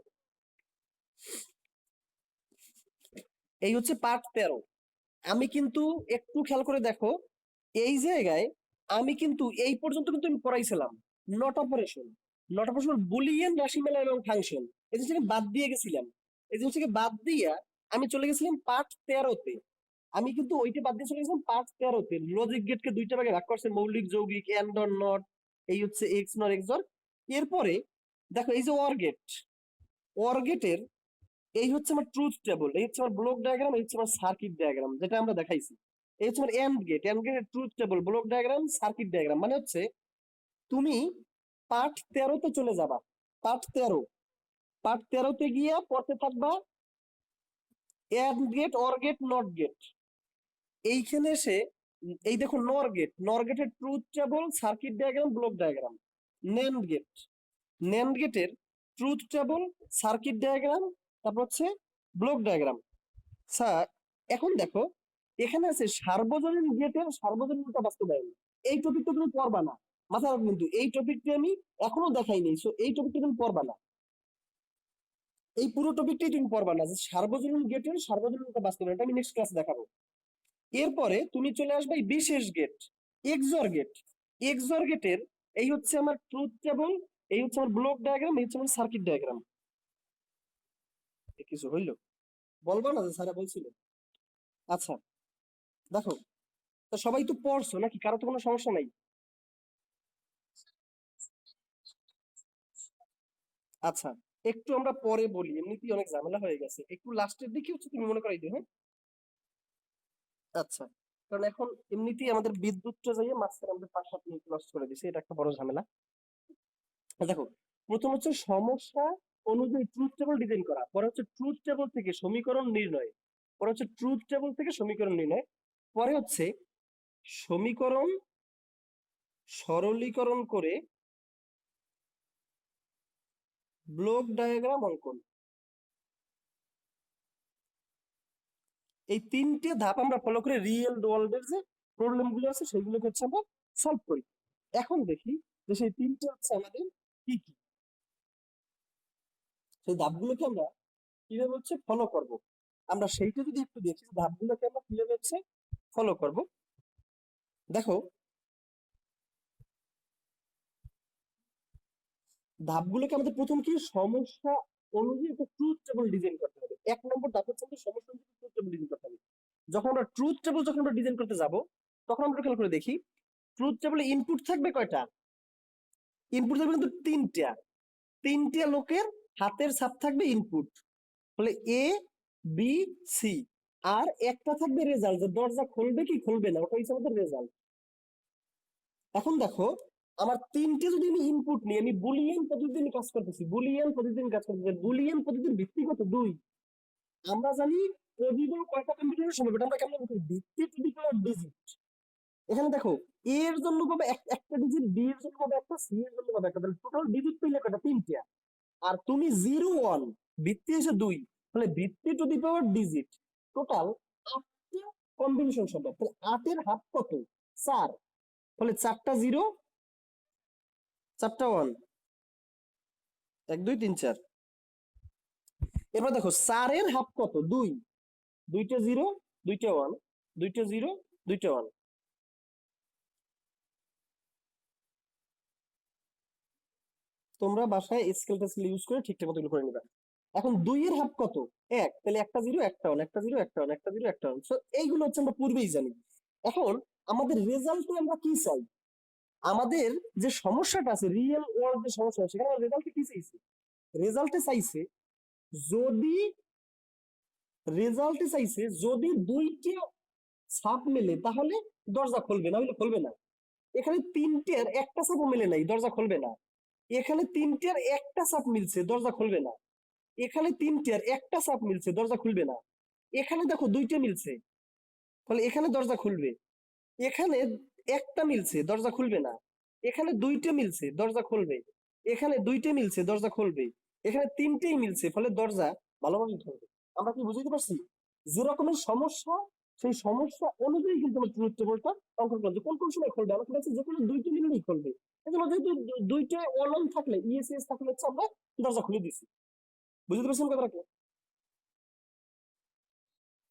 এই হচ্ছে পাঠ 13। আমি কিন্তু একটু খেয়াল করে দেখো, এই জায়গায় আমি কিন্তু এই পর্যন্ত কিন্তু আমি পড়াইছিলাম not operation. Not operation Boolean রাশিমালা এবং ফাংশন, এই জিনিসটাকে বাদ দিয়ে গেছিলাম। এই জিনিসটাকে বাদ দিয়া আমি চলে গেছিলাম পাঠ 13-তে। আমি কিন্তু ওইটা বাদ দিয়ে চলে গেছিলাম পাঠ 13-তে। লজিক গেটকে দুইটা ভাগে ভাগ করছে, মৌলিক, যৌগিক, এন্ড অর নট, এই হচ্ছে এক্স নর এক্স অর। এরপরে দেখো এই যে অর গেট, অর গেটের এই হচ্ছে আমার ট্রুথ টেবল, এই হচ্ছে আমার ব্লক ডায়াগ্রাম, এই হচ্ছে আমার সার্কিট ডায়াগ্রাম যেটা আমরা দেখাইছি। এই হচ্ছে আমার এন্ড গেট, এন্ড গেটের truth table, block diagram, circuit diagram. মানে হচ্ছে তুমি পাঠ 13-তে চলে যাবা। পাঠ 13, পাঠ 13-তে গিয়ে পড়তে থাকবা and gate, or gate, not gate. এইখানে এসে এই দেখো নর গেট, নর গেটের truth table, circuit diagram, block diagram. NAND gate, NAND গেটের ট্রুথ টেবল, সার্কিট ডায়াগ্রাম, তারপর হচ্ছে ব্লক ডায়াগ্রাম। স্যার এখন দেখো এখানে আছে সার্বজনীন গেটের সার্বজনীনতা বাস্তবায়ন। এই টপিকটা তুমি পড়বা না, মাথা রাখবে কিন্তু এই টপিকটা আমি এখনো দেখাইনি, সো এই টপিকটা তুমি পড়বা না। এই পুরো টপিকটাই তুমি পড়বা না, যে সার্বজনীন গেটের সার্বজনীনতা বাস্তবায়ন, এটা আমি নেক্সট ক্লাস দেখাবো। এরপরে তুমি চলে আসবে এই বিশেষ গেট, এক্সর গেট। এক্সর গেটের এই হচ্ছে আমার ট্রুথ টেবল, এই হচ্ছে আমার ব্লক ডায়াগ্রাম, এই হচ্ছে আমার সার্কিট ডায়াগ্রাম। কিছু হইলো বলবা না যে স্যারা বলছিল? আচ্ছা দেখো, তো সবাই তো পড়ছো নাকি, কারো তো কোনো সমস্যা নাই? আচ্ছা একটু আমরা পরে বলি, এমনিতেই অনেক ঝামেলা হয়ে গেছে, একটু লাস্টের দিকে হচ্ছে তুমি মনে করাই দিও, হ্যাঁ? আচ্ছা, কারণ এখন এমনিতেই আমাদের বিদ্যুৎটা যাইয়ে মাঝখানে আমাদের 5-7 মিনিট নষ্ট করে দিছে, এটা একটা বড় ঝামেলা। দেখো প্রথম হচ্ছে সমস্যা অনুযায়ী ট্রুথ টেবল ডিজাইন করা, পরে হচ্ছে ট্রুথ টেবল থেকে সমীকরণ নির্ণয়, পরে হচ্ছে ট্রুথ টেবল থেকে সমীকরণ নির্ণয়, পরে হচ্ছে সমীকরণ সরলীকরণ করে ব্লক ডায়াগ্রাম অঙ্কন। এই 3টে ধাপ আমরা ফলো করে রিয়েল ওয়ার্ল্ডের যে প্রবলেম গুলো আছে সেগুলোকে হচ্ছে আমরা সলভ করি। এখন দেখি যে সেই 3টে হচ্ছে আমাদের কি কি, সেই ধাপগুলোকে আমরা কিভাবে হচ্ছে ফলো করব। আমরা সেইটা যদি একটু দেখি ধাপগুলোকে আমরা কিভাবে হচ্ছে ফলো করব। দেখো ধাপগুলোকে আমাদের প্রথম কি সমস্যা অনুযায়ী একটা ট্রুথ টেবল ডিজাইন করতে হবে। 1 নম্বর ধাপ হচ্ছে আমাদের সমস্যা অনুযায়ী ট্রুথ টেবল ডিজাইন করতে হবে। যখন আমরা ট্রুথ টেবল যখন আমরা ডিজাইন করতে যাব, তখন আমরা খেয়াল করে দেখি ট্রুথ টেবলে ইনপুট থাকবে কয়টা? ইনপুট থাকবে কিন্তু 3টা। 3টে লোকের হাতের ছাপ থাকবে ইনপুট, বলে এ বি সি। আর একটা থাকবে রেজাল্ট, যে দরজা খুলবে কি খুলবে না, ওটা হচ্ছে আমাদের রেজাল্ট। এখন দেখো আমার 3টে যদি আমি ইনপুট নিই, আমি বুলিয়ান পদ্ধতিতে আমি কাজ করতেছি, বুলিয়ান পদ্ধতিতে আমি কাজ করতেছি। বুলিয়ান পদ্ধতির ভিত্তি কত? 2। আমরা জানি পজিবল কয়টা কম্পিউটারের সময়, এটা আমরা কেমন করি? ভিত্তি টু দি পাওয়ার ডিজিট। এখানে দেখো এ এর জন্য পাবে একটা ডিজিট, বি এর জন্য পাবে একটা, সি এর জন্য পাবে একটা, তাহলে টোটাল ডিজিট পেলে কয়টা? 3টা। আর তুমি 0 1, ভিত্তি এসে 2, তাহলে ভিত্তি to the power digit total 8টা কম্বিনেশন সম্ভব। তাহলে 8-এর হাফ কত? 4। তাহলে 4টা 0, 4টা 1, 1 2 3 4। এবার দেখো 4-এর হাফ কত? 2, 2টা 0, 2টা 1, 2টা 0, 2টা 1। তোমরা বাসায় স্কেল টেস্কেল ইউজ করে ঠিকঠাক মতো এগুলো করে নিবা। এখন 2-এর হাফ কত? 1, তাহলে একটা 0 একটা 1, একটা 0 একটা 1, একটা 0 একটা 1। সো এইগুলো হচ্ছে আমরা পূর্বেই জানি। এখন আমাদের রেজাল্টে আমরা কি চাই? আমাদের যে সমস্যাটা আছে, রিয়েল ওয়ার্ল্ড যে সমস্যা আছে, সেখানে রেজাল্টে কি চাইছে? রেজাল্টে চাইছে যদি, রেজাল্টে চাইছে যদি 2টি ছাপ মেলে তাহলে দরজা খুলবে, না হলে খুলবে না। এখানে 3টের একটা ছাপও মেলে নাই, দরজা খুলবে না। এখানে 3টের একটা ছাপ মিলছে, দরজা খুলবে না। এখানে তিনটে আর একটা চাপ মিলছে, দরজা খুলবে না। এখানে দেখো দুইটা মিলছে, ফলে এখানে দরজা খুলবে। এখানে একটা মিলছে, দরজা খুলবে না। এখানে দুইটা মিলছে, দরজা খুলবে। এখানে দুইটা মিলছে, দরজা খুলবে। এখানে তিনটেই মিলছে, ফলে দরজা ভালোভাবে খুলবে। আমরা কি বুঝতে পারছি? যে রকমের সমস্যা, সেই সমস্যা অনুযায়ী কিন্তু আমরা ট্রুথ টেবিলটা অঙ্কন করছি। কোন কোন সময় খুলবে? আমাকে বলছে যে কোনো দুইটা মিললেই খুলবে। এজন্য যেহেতু দুইটা অনলাইন থাকলে, ইএসএস থাকলে হচ্ছে আমরা দরজা খুলে দিছি। বুঝতে পারছেন কথাটাকে?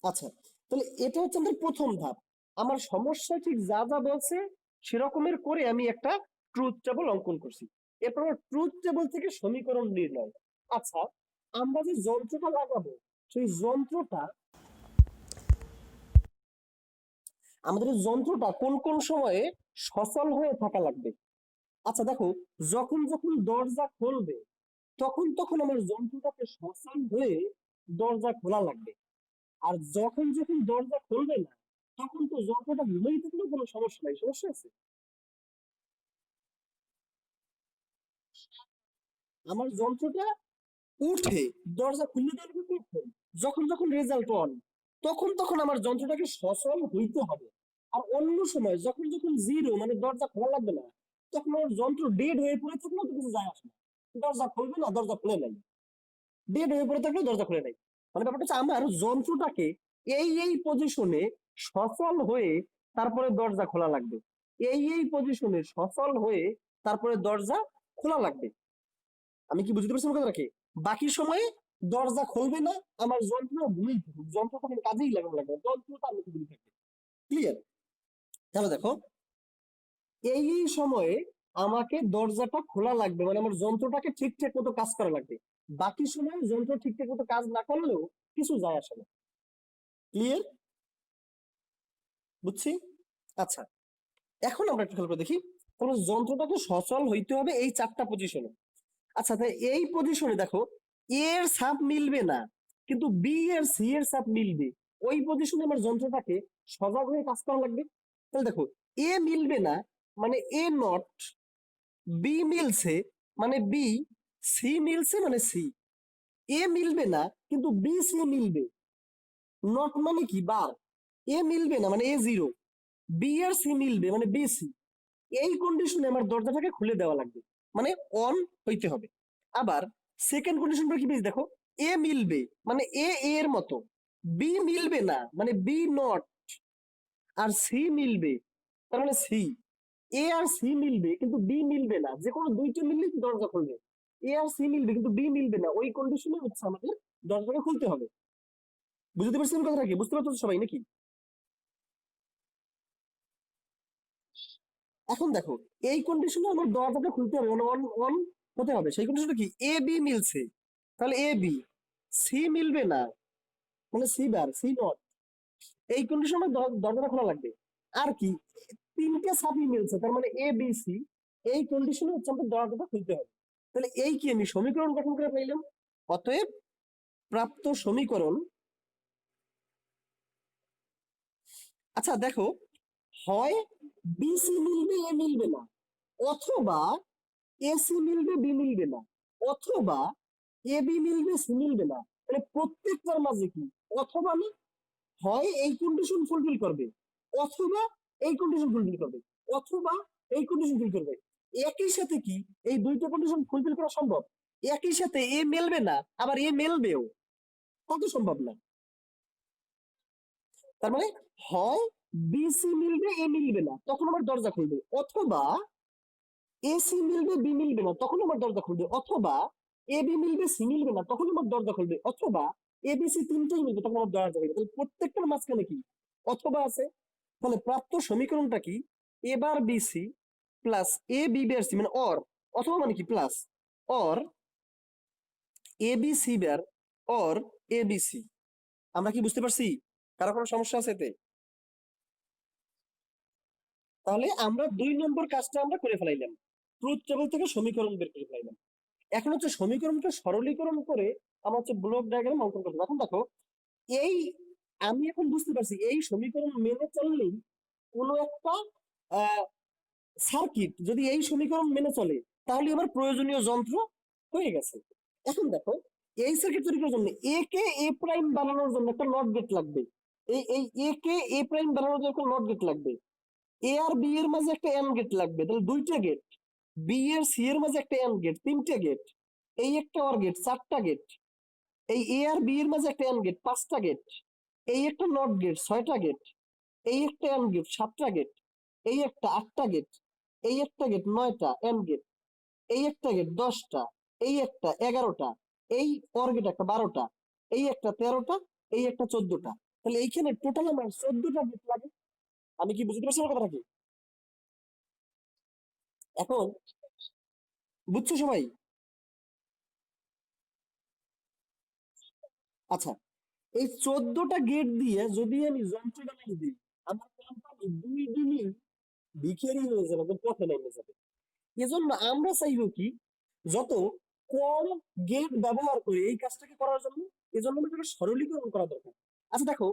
আচ্ছা, তাহলে এটা হচ্ছে আমাদের প্রথম ধাপ। আমার সমস্যা ঠিক যা যা বলছে সেরকমের করে আমি একটা ট্রুথ টেবিল অঙ্কন করছি। এরপর ট্রুথ টেবিল থেকে সমীকরণ নির্ণয়। আচ্ছা, আমরা যে যন্ত্রটা লাগাবো, সেই যন্ত্রটা, আমাদের এই যন্ত্রটা কোন কোন সময়ে সচল হয়ে থাকা লাগবে। আচ্ছা দেখো, যখন যখন দরজা খুলবে তখন তখন আমার যন্ত্রটাকে সচল হয়ে দরজা খোলা লাগবে। আর যখন যখন দরজা খুলবে না, তখন তো যন্ত্রটা ঘুমিয়ে থাকলেও কোনো সমস্যা নাই। সমস্যা আছে? আমার যন্ত্রটা উঠে দরজা খুলে দেওয়ার কখন? যখন যখন রেজাল্ট অন, তখন তখন আমার যন্ত্রটাকে সচল হইতে হবে। আর অন্য সময় যখন যখন জিরো, মানে দরজা খোলা লাগবে না, তখন আমার যন্ত্র ডেড হয়ে পড়ে থাকলেও তো কিছু যায় আসে না। দরজা খুলবে না, দরজা খুলে নাই। ডেড হয়ে পড়ে থাকলেও দরজা খুলে নাই। মানে ব্যাপারটা হচ্ছে আমার যন্ত্রটাকে এই পজিশনে সচল হয়ে তারপরে দরজা খোলা লাগবে। এই পজিশনে সচল হয়ে তারপরে দরজা খোলা লাগবে। আমি কি বুঝতে পারছি কথাটাকে? বাকি সময়ে দরজা খুলবে না, আমার যন্ত্র ঘুমিয়ে থাকুক, যন্ত্র তখন কাজেই লাগানো লাগবে না, যন্ত্র তার মতো ঘুমিয়ে থাকবে। ক্লিয়ার? তাহলে দেখো, এই সময়ে আমাকে দরজাটা খোলা লাগবে, মানে আমার যন্ত্রটাকে ঠিকঠাক মতো কাজ করা লাগবে। বাকি সময়ে যন্ত্র ঠিকঠাক মতো কাজ না করলেও কিছু যায় আসে না। ক্লিয়ার? বুঝছি? আচ্ছা, এখন আমরা একটু খেয়াল করে দেখি। কোন যন্ত্রটাকে সচল হইতে হবে এই চারটা পজিশনে। আচ্ছা, তাই এই পজিশনে দেখো, এ এর সাপ মিলবে না, কিন্তু বি এর সি এর সাপ মিলবে। ওই পজিশনে আমার যন্ত্রটাকে সজাগ হয়ে কাজ করা লাগবে। তাহলে দেখো, এ মিলবে না মানে এ নট, বি মিলছে মানে বি, সি মিলছে মানে সি। এ মিলবে না কিন্তু বি সি মিলবে। নট মানে কি? বার। এ মিলবে না মানে এ জিরো, বি আর সি মিলবে মানে বি সি। এই কন্ডিশনে আমার দরজাটাকে খুলে দেওয়া লাগবে, মানে অন হইতে হবে। আবার সেকেন্ড কন্ডিশনটা কি বেশ দেখো, এ মিলবে মানে এ এর মতো, বি মিলবে না মানে বি নট, আর সি মিলবে তার মানে সি। এ আর সি মিলবে কিন্তু বি মিলবে না, যে কোনো দুইটা মিললে দরজা খুলবে। এ আর সি মিলবে কিন্তু বি মিলবে না, ওই কন্ডিশনে হচ্ছে আমাদের দরজাটা খুলতে হবে। বুঝতে পারছেন কথাটা কি? বুঝতে পারছো সবাই নাকি? এখন দেখো, এই কন্ডিশনে আমার দরজাটা খুলতে হবে, মানে অন অন হতে হবে। সেই কন্ডিশনটা কি? এ বি মিলছে, তাহলে এ বি। সি মিলবে না মানে সি বার, সি নট। এই কন্ডিশনে দরজাটা খোলা লাগবে। আর কি? তিনটে সাবই মিলছে, তার মানে এ বি সি। এই কন্ডিশনে হচ্ছে আমাদের দরজাটা খুলতে হবে। তাহলে এই কি আমি সমীকরণ গঠন করে পাইলাম। অতএব প্রাপ্ত সমীকরণ। আচ্ছা দেখো, হয় বিসি মিলবে এ মিলবে না, অথবা এসি মিলবে বি মিলবে না, অথবা এ বি মিলবে সি মিলবে না। মানে প্রত্যেকটার মাঝে কি অথবা না, হয় এই কন্ডিশন ফুলফিল করবে, অথবা এই কন্ডিশন ফুলফিল করবে, অথবা এই কন্ডিশন ফুলফিল করবে। একই সাথে কি এই দুইটা কন্ডিশন ফুলফিল করা সম্ভব? একই সাথে এ মেলবে না আবার এ মেলবেও, কত সম্ভব না। তার মানে হয় বিসি মিলবে এ মিলবে না, তখন আমার দরজা খুলবে, অথবা এসি মিলবে বি মিলবে না, তখন আমার দরজা খুলবে, অথবা এ বি মিলবে সি মিলবে না, তখন আমার দরজা খুলবে, অথবা এ বি সি তিনটেই মিলবে, তখন আমার দরজা খুলবে। তাহলে প্রত্যেকটার মাঝখানে কি অথবা আছে। তাহলে প্রাপ্ত সমীকরণটা কি? A bar B C plus A B bar C, মানে অর, অথবা মানে কি plus, or A B C bar, or A B C. আমরা কি বুঝতে পারছি? কারো কোনো সমস্যা আছে এতে? তাহলে আমরা 2 নম্বর কাজটা আমরা করে ফেলাইলাম, ট্রুথ টেবিল থেকে সমীকরণ বের করে ফেলাইলাম। এখন হচ্ছে সমীকরণকে সরলীকরণ করে আমরা হচ্ছে ব্লক ডায়াগ্রাম অঙ্কন করবো। এখন দেখো, এই আমি এখন বুঝতে পারছি এই সমীকরণ মেনে চললেই কোনো একটা সার্কিট যদি এই সমীকরণ মেনে চলে, তাহলে আমার প্রয়োজনীয় যন্ত্র হয়ে গেছে। এখন দেখো, এই সার্কিট তৈরি করার জন্য এ কে এ প্রাইম বানানোর জন্য একটা নট গেট লাগবে। এই এ কে এ প্রাইম বানানোর জন্য একটা নট গেট লাগবে। এ আর বি এর মাঝে একটা এন্ড গেট লাগবে, তাহলে দুইটা গেট। বি এর সি এর মাঝে একটা এন্ড গেট, তিনটা গেট। এই একটা অর গেট, চারটা গেট। এই এ আর বি এর মাঝে একটা এন্ড গেট, পাঁচটা গেট। এই একটা নট গেট, ছয়টা গেট। এই একটা এন্ড গেট, সাতটা গেট। এই একটা, আটটা গেট। এই একটা গেট, নয়টা এন্ড গেট। এই একটা গেট, 10টা। এই একটা, 11টা। এই অর গেট একটা, 12টা। এই একটা, 13টা। এই একটা, 14টা। তাহলে এইখানে টোটাল আমার 14টা গেট লাগে। আমি কি বুঝতে পারছি আমার কথাটা কি? এখন বুঝছো সবাই? আচ্ছা, এই 14টা গেট দিয়ে যদি আমি যন্ত্র বানিয়ে দিই, আমার কোম্পানি 2 দিনই ভিখারি হয়ে যাবে, পথে নেমে যাবে। এজন্য আমরা চাইবো কি, যত কম গেট ব্যবহার করে এই কাজটাকে করার জন্য। এজন্য আমাদের সরলীকরণ করা দরকার। আচ্ছা দেখো,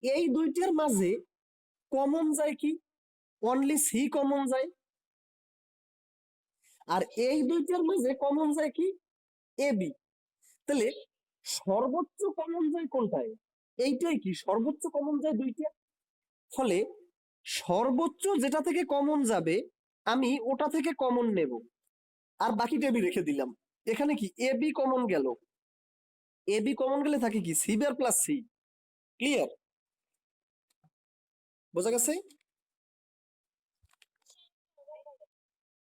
এই দুইটার মাঝে কমন যায় কি? অনলি সি কমন যায়। আর এই দুইটার মাঝে কমন যায় কি? A B. তাহলে সর্বোচ্চ কমন যায় কোনটায়? এইটাই কি সর্বোচ্চ কমন যায় দুইটা। ফলে সর্বোচ্চ যেটা থেকে কমন যাবে আমি ওটা থেকে কমন নেব, আর বাকিটা আমি রেখে দিলাম। এখানে কি এ বি কমন গেল, এ বি কমন গেলে থাকে কি C bar plus C. Clear? বোঝা গেছে?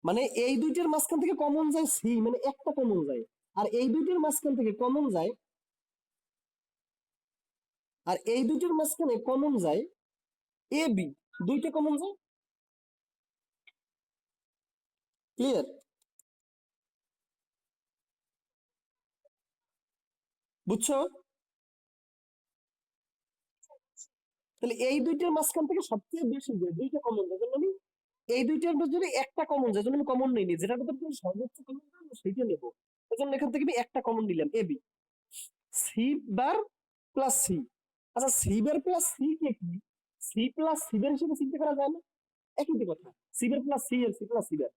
মানে এই দুইটার মাঝখান থেকে কমন যায় সি, মানে একটা কমন যায়। আর এই দুইটার মাঝখান থেকে কমন যায়, আর এই দুইটার মাঝখানে কমন যায় এ বি। দুইটা কমন যায়। ক্লিয়ার? বুঝছো? তাহলে এই দুইটার মাঝখান থেকে সবচেয়ে বেশি যায় দুইটা কমন যায়, যেমন আমি এই দুইটার মধ্যে যদি একটা কমন যায়, যেমন আমি কমন নেইনি, যেটার মধ্যে তুমি সর্বোচ্চ কমন যাবে সেইটা নেবো। এই জন্য এখান থেকে আমি একটা কমন নিলাম, A B. C bar plus C. আচ্ছা, সি বার প্লাস সি কে কি সি প্লাস সি বার হিসেবে চিন্তা করা যায় না? একই তো কথা, সি বার প্লাস সি আর সি প্লাস সি বার।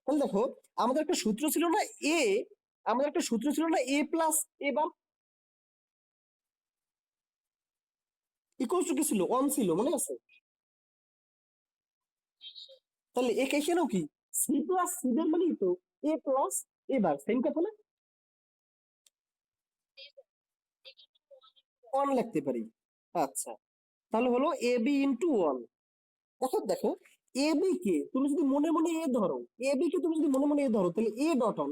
তাহলে দেখো, আমাদের একটা সূত্র ছিল না এ, আমাদের একটা সূত্র ছিল না A plus A bar equal to কি ছিল? ওয়ান ছিল, মনে আছে? তাহলে এখানেও কি সি প্লাস সি বার মানে তো এ প্লাস এ বার, সেম কথা না? ওয়ান লিখতে পারি। আচ্ছা, তাহলে হলো এ বি ইন্টু ওয়ান। এখন দেখো, এ বি কে তুমি যদি মনে মনে এ ধরো, এ বি কে তুমি যদি মনে মনে এ ধরো, তাহলে এ ডট অন।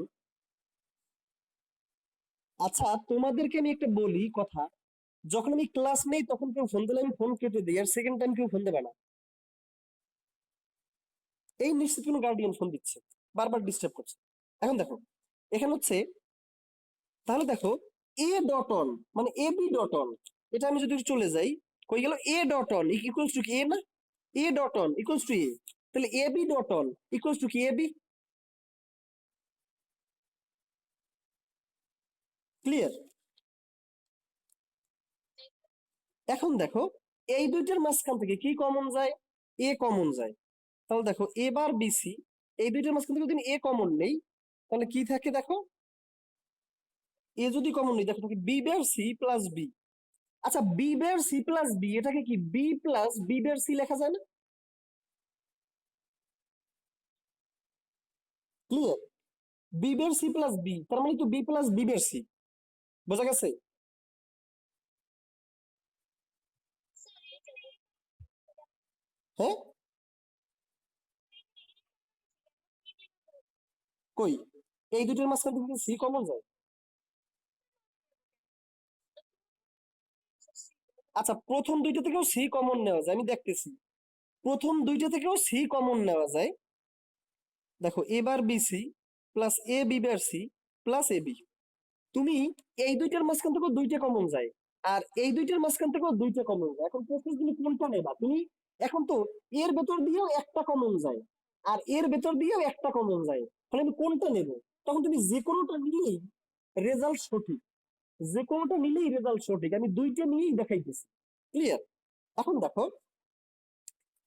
আচ্ছা, তোমাদেরকে আমি একটা বলি কথা, যখন আমি ক্লাস নেই তখন কেউ ফোন দিলে আমি ফোন কেটে দিই, আর সেকেন্ড টাইম কেউ ফোন দেবে না। এই নিশ্চিত কোনো গার্ডিয়ান ফোন দিচ্ছে, বারবার ডিস্টার্ব করছে। এখন দেখো, এখানে হচ্ছে, তাহলে দেখো এ ডট অন মানে এ বি ডট অন। এটা আমি যদি চলে যাই, কই গেল? A dot one equals to কি এ না? A dot one equals to A. তাহলে A B dot one equals to কি এ বি। ক্লিয়ার? এখন দেখো, এই দুইটার মাঝখান থেকে কি কমন যায়? এ কমন যায়। তাহলে দেখো এবার বিসি, এই দুইটার মাঝখান থেকে যদি এ কমন নেই, তাহলে কি থাকে দেখো? এ যদি কমন নেই, দেখো থাকে B bar C plus B. আচ্ছা, B bar C plus B, এটাকে কি B plus B bar C লেখা যায় না? Clear? B bar C plus B, তার মানে তো B plus B bar C. বোঝা গেছে? হ্যাঁ, কই এই দুটোর মাঝখান থেকে সি কমন যায়? আচ্ছা, প্রথম দুইটা থেকেও সি কমন নেওয়া যায়, আমি দেখতেছি। প্রথম দুইটা থেকেও সি কমন নেওয়া যায়। দেখো এবার BC plus A B bar C plus A B. তুমি এই দুইটার মাঝখান থেকেও দুইটা কমন যায়, আর এই দুইটার মাঝখান থেকেও দুইটা কমন যায়। এখন প্রশ্ন, তুমি কোনটা নেবা? তুমি এখন তো এর ভেতর দিয়েও একটা কমন যায়, আর এর ভেতর দিয়েও একটা কমন যায়, তাহলে আমি কোনটা নেব? তখন তুমি যে কোনোটা নিলেই রেজাল্ট সঠিক। যে কোনোটা নিলেই রেজাল্ট সঠিক, আমি দুইটা নিয়েই দেখাইতেছি। ক্লিয়ার? এখন দেখো,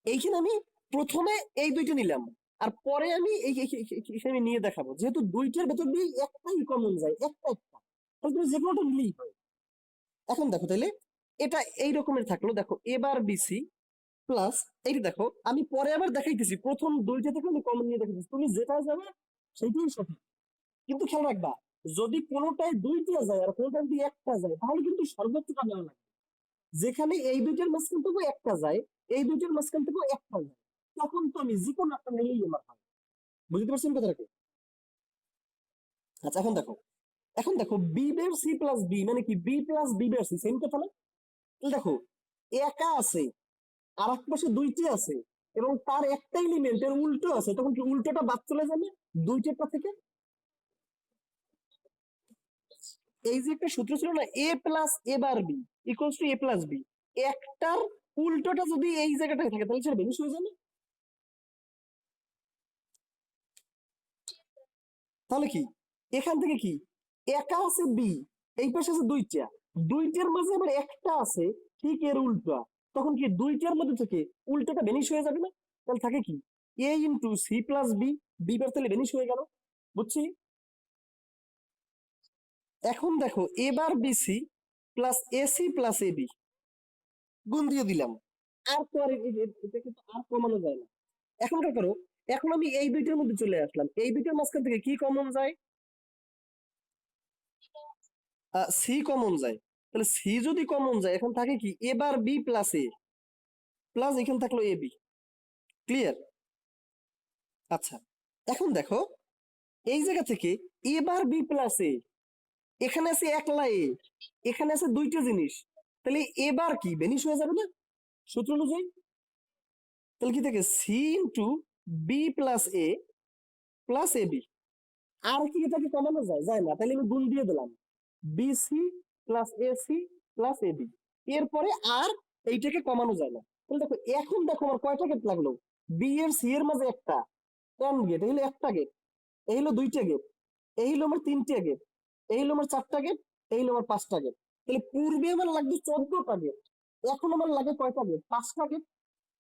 এইখানে আমি প্রথমে এই দুইটা নিলাম, আর পরে আমি এই এখানে নিয়ে দেখাবো, যেহেতু দুইটার ভেতর দিয়ে একটাই কমন যায়, একটা একটা। তাহলে তুমি যে কোনোটা নিলেই হয়। এখন দেখো তাইলে এটা এই রকমের থাকলো, দেখো এবার বিসি প্লাস এইটা দেখো আমি পরে আবার দেখাইতেছি, প্রথম দুইটা থেকে আমি কমন নিয়ে দেখাইতেছি, তুমি যেটা যাবে সেইটাই সঠিক। কিন্তু খেয়াল রাখবা, যদি কোনোটায় দুইটা যায় আর কোনোটায় যদি একটা যায় তাহলে কিন্তু সর্বোচ্চটা নেওয়া লাগবে। যেখানে এই দুইটার মাঝখান থেকেও একটা যায়, এই দুইটার মাঝখান থেকেও একটা যায়, তখন তো আমি যে কোনো একটা নিলেই আমার হয়। বুঝতে পারছেন কথাটাকে? আচ্ছা এখন দেখো বি বের সি প্লাস বি মানে কি, বি প্লাস বি বের সি সেম কথা না? তাহলে দেখো একা আছে আর এক পাশে দুইটি আছে এবং তার একটা এলিমেন্টের উল্টো আছে, তখন কি উল্টোটা বাদ চলে যাবে দুইটাটা থেকে? এই যে একটা সূত্র ছিল না, A plus A bar B equals to A plus B, একটার উল্টোটা যদি এই জায়গাটায় থাকে তাহলে সেটা ভ্যানিশ হয়ে যাবে। তাহলে কি এখান থেকে কি একা আছে বি, এই পাশে আছে দুইটা, দুইটার মাঝে আবার একটা আছে ঠিক এর উল্টা, তখন কি দুইটার মধ্যে থেকে উল্টোটা ভ্যানিশ হয়ে যাবে না? তাহলে থাকে কি A into C plus B, B bar তাহলে ভ্যানিশ হয়ে গেল। বুঝছি? এখন দেখো এবার BC plus AC plus AB গুণ দিয়ে দিলাম, আর তো আর এটা কিন্তু আর কমানো যায় না। এখনকার করো, এখন আমি এই দুইটার মধ্যে চলে আসলাম, এই দুইটার মাঝখান থেকে কি কমন যায়? সি কমন যায়। তাহলে সি যদি কমন যায় এখন থাকে কি এবার বি প্লাস এ প্লাস এখানে থাকলো এ বি। ক্লিয়ার? আচ্ছা এখন দেখো এই জায়গা থেকে এবার বি প্লাস এ, এখানে আছে একলা এ, এখানে আছে দুইটা জিনিস, তাহলে এবার কি বেনিশ হয়ে যাবে না সূত্র অনুযায়ী? তাহলে কি থাকে C into B plus A plus A B. আর কি এটাকে কমানো যায়? যায় না, তাহলে আমি গুণ দিয়ে দিলাম BC plus AC plus AB, এরপরে আর এইটাকে কমানো যায় না। তাহলে দেখো এখন দেখো আমার কয়টা গেট লাগলো, বি এর সি এর মাঝে একটা এন গেট, এই হলো একটা গেট, এই হলো দুইটা গেট, এই হলো আমার তিনটা গেট, এই হলো আমার চারটা গেট, এই হলো আমার পাঁচটা গেট। তাহলে পূর্বে আমার লাগবে 14টা গেট, এখন আমার লাগে কয়টা গেট? 5টা গেট।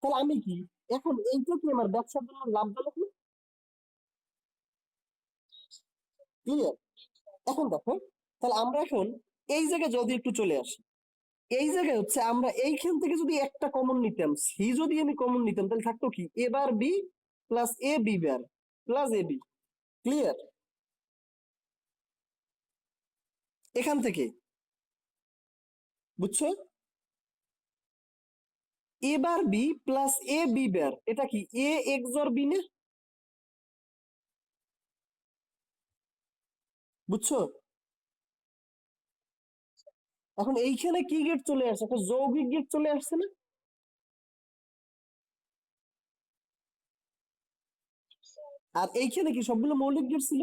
তাহলে আমি কি এখন এইটা কি আমার ব্যবসার জন্য লাভজনক না? ক্লিয়ার? এখন দেখো তাহলে আমরা এখন এই জায়গায় যদি একটু চলে আসি, এই জায়গায় হচ্ছে আমরা এইখান থেকে যদি একটা কমন নিতাম, সি যদি আমি কমন নিতাম তাহলে থাকতো কি এবার B plus A B bar plus A B. Clear? এখান থেকে বুঝছো? এবার বি প্লাস এ বি বার এটা কি এ এক্সর বি না? বুঝছো? এখন এইখানে কি গেট চলে আসছে, একটা যৌগিক গেট চলে আসছে না? আর এইখানে কি সবগুলো মৌলিক গেট ছিল।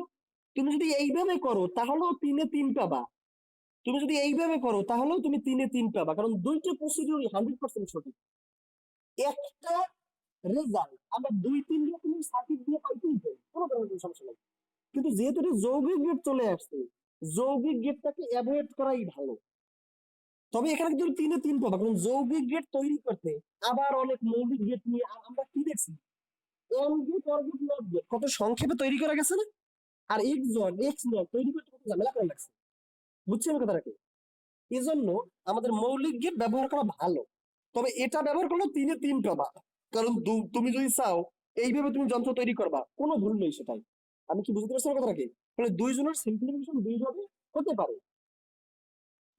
তুমি যদি এইভাবে করো তাহলেও তিনে তিন পাবা, তুমি যদি এইভাবে করো তাহলেও তুমি তিনে তিন পাবা, কারণ দুইটা প্রসিডিউর 100% সঠিক। একটা রেজাল্ট আমরা দুই তিন রকমের সার্কিট দিয়ে পাইতেই পারি, কোনো ধরনের সমস্যা নেই। কিন্তু যেহেতু এটা যৌগিক গেট চলে আসছে, যৌগিক গেটটাকে অ্যাভয়েড করাই ভালো। তবে এখানে কিন্তু তিনে তিন পাবা, কারণ যৌগিক গেট তৈরি করতে আবার অনেক মৌলিক গেট নিয়ে আমরা কি দেখছি, এম gate or gate not gate কত সংক্ষেপে তৈরি করা গেছে না? আর এক্স জট এক্স নট তৈরি করতে কত ঝামেলা করা লাগছে। বুঝছেন কথাটাকে? এই জন্য আমাদের মৌলিক গেট ব্যবহার করা ভালো। তবে এটা ব্যবহার করলেও তিনে তিন পাবা, কারণ তুমি যদি চাও এইভাবে তুমি যন্ত্র তৈরি করবা কোনো ভুল নেই সেটাই। আমি কি বুঝতে পারছি না কথাটাকে? মানে দুইজনের সিম্পলিফিকেশন দুইভাবে হতে পারে।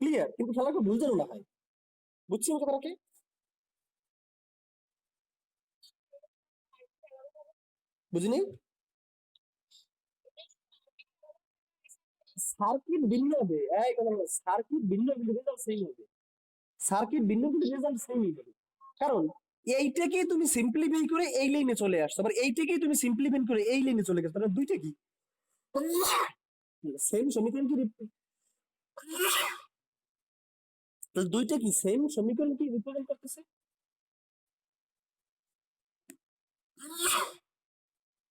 ক্লিয়ার? কিন্তু খেলাকে ভুল যেন না হয়। বুঝছেন কথাটাকে? বুঝিনি? সার্কিট ভিন্ন হবে, এই কথা বলো, সার্কিট ভিন্ন কিন্তু রেজাল্ট সেম হবে। সার্কিট ভিন্ন কিন্তু রেজাল্ট সেমই হবে। কারণ এইটাকেই তুমি সিম্পলিফাই করে এই লাইনে চলে আসছো, আবার এইটাকেই তুমি সিম্পলিফাই করে এই লাইনে চলে গেছো, তাহলে দুইটা কি সেম সমীকরণ কি তাহলে দুইটা কি সেম সমীকরণ কি রিপ্রেজেন্ট করতেছে?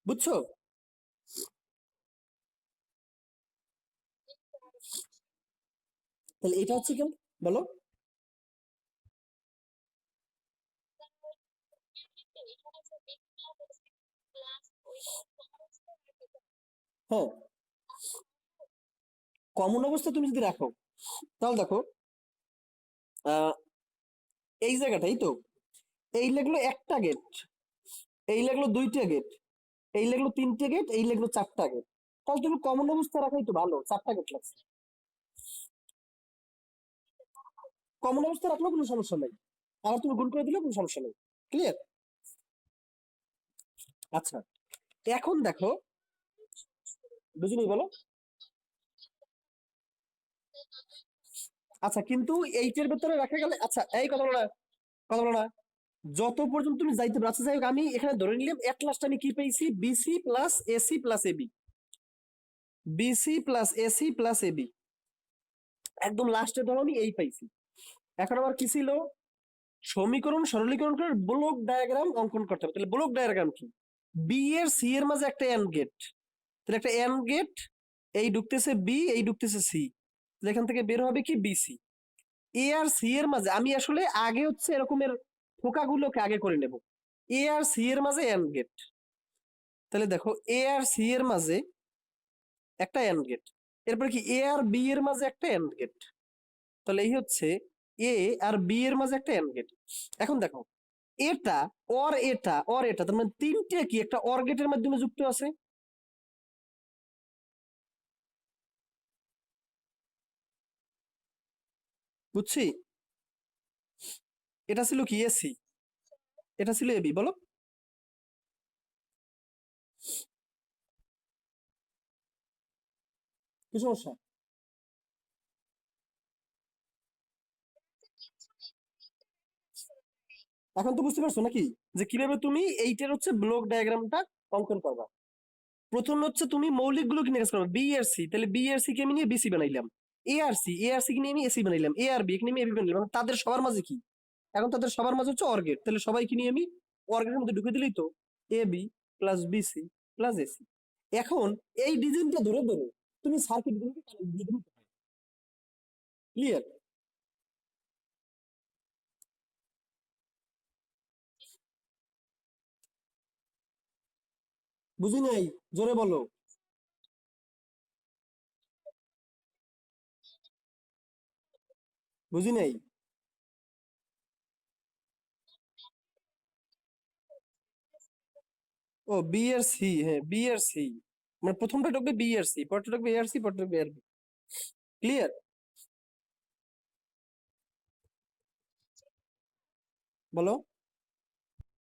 বুঝছো? তাহলে এটা হচ্ছে কেন বলো? হ্যাঁ কমন অবস্থা তুমি যদি রাখো তাহলে দেখো আহ এই জায়গাটাই তো, এই লাগলো একটা গেট, এই লাগলো দুইটা গেট, এই লাগলো তিনটে গেট, এই লাগলো চারটা গেট। তাহলে তুমি কমন অবস্থা রাখাই তো ভালো, চারটা গেট লাগছে। কমন অবস্থা রাখলেও কোনো সমস্যা নেই, আবার তুমি গুণ করে দিলেও কোনো সমস্যা নেই। ক্লিয়ার? আচ্ছা, এখন দেখো, বুঝিনি বলো। আচ্ছা, কিন্তু এইটার ভেতরে রাখা গেলে, আচ্ছা এই কথা বলো না, কথা বলো না, যত পর্যন্ত তুমি যাইতে পারছো। যাই হোক, আমি এখানে ধরে নিলাম এট লাস্ট আমি কি পেয়েছি, BC plus AC plus AB, BC plus AC plus AB, একদম লাস্টে ধরো আমি এই পাইছি। এখন আবার কি ছিল, সমীকরণ সরলীকরণ করে ব্লক ডায়াগ্রাম অঙ্কন করতে হবে। তাহলে ব্লক ডায়াগ্রাম কি, বি এর সি এর মাঝে একটা এন্ড গেট, তাহলে একটা এন্ড গেট, এই ঢুকতেছে বি, এই ঢুকতেছে সি, তাহলে এখান থেকে বের হবে কি বিসি। এ আর সি এর মাঝে আমি আসলে আগে হচ্ছে এরকমের ফোকাগুলোকে আগে করে নেব। এ আর সি এর মাঝে এন্ড গেট, তাহলে দেখো এ আর সি এর মাঝে একটা এন্ড গেট, এরপর কি এ আর বি এর মাঝে একটা এন্ড গেট, তাহলে এই হচ্ছে এ আর বি এর মাঝে একটা এন্ড গেট। এখন দেখো এটা এটা তার মানে তিনটে কি একটা অর গেটের মাধ্যমে যুক্ত আছে। বুঝছি, এটা ছিল কি এসি, এটা ছিল এবি, বলো। কি সমস্যা? এখন তো বুঝতে পারছো নাকি যে কিভাবে তুমি এইটার হচ্ছে ব্লক ডায়াগ্রামটা অঙ্কন করবা। প্রথম হচ্ছে তুমি মৌলিক গুলো কিনে কাজ করবে, বি আর সি, তাহলে বি আর সি কে আমি নিয়ে বিসি বানাইলাম, এ আর সি কে নিয়ে আমি এসি বানাইলাম, এ আর বি কে নিয়ে আমি এবি বানাইলাম। এখন তাদের সবার মাঝে কি, এখন তাদের সবার মাঝে হচ্ছে অর্গেট, তাহলে সবাইকে নিয়ে আমি অর্গেটের মধ্যে ঢুকে দিলেই তো A B plus BC plus AC. এখন এই ডিজাইনটা ধরে ধরে তুমি সার্কিট গুলোকে কানেক্ট দিয়ে দিতে পারো। ক্লিয়ার? বুঝি নাই, জোরে বলো। বুঝি নাই। ও বি আর সি, হ্যাঁ বি আর সি, মানে প্রথমটা ঢুকবে বি আর সি, পরটা ঢুকবে এ আর সি, পরটা ঢুকবে আর বি। ক্লিয়ার? বলো।